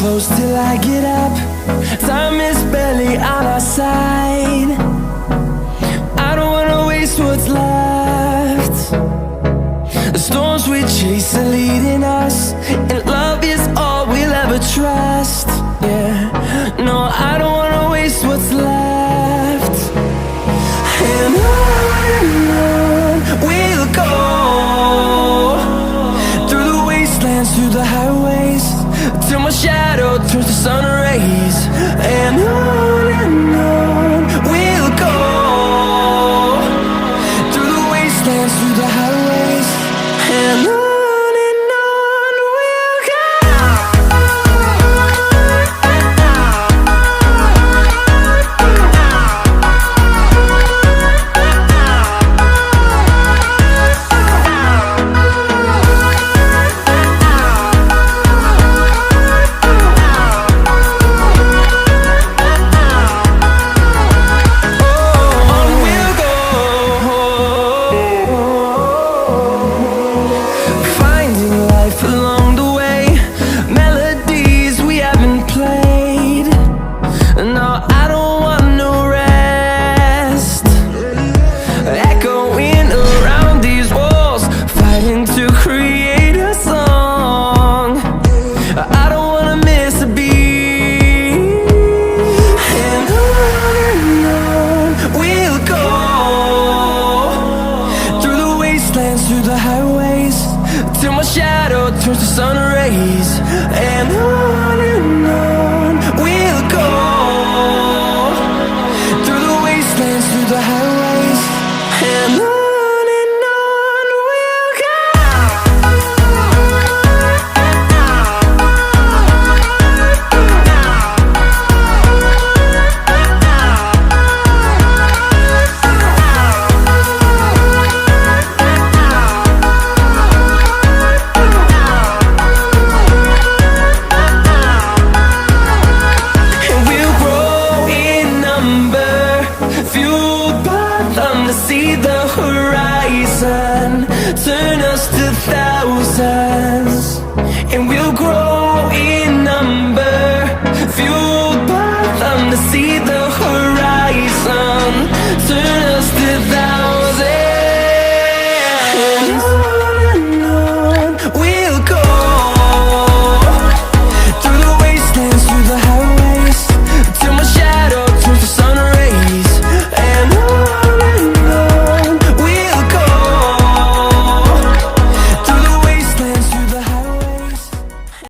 close till I get up. Time is barely on our side. I don't wanna waste what's left. The storms we chase are leading us, and love is all we'll ever trust. Yeah, no, I don't wanna waste what's left. And on we'll go, through the wastelands, through the highways, till my shadow turns to sun rays. And on we'll go, through the wastelands, through the highways, and on. Through the highways, till my shadow turns to sun rays. And on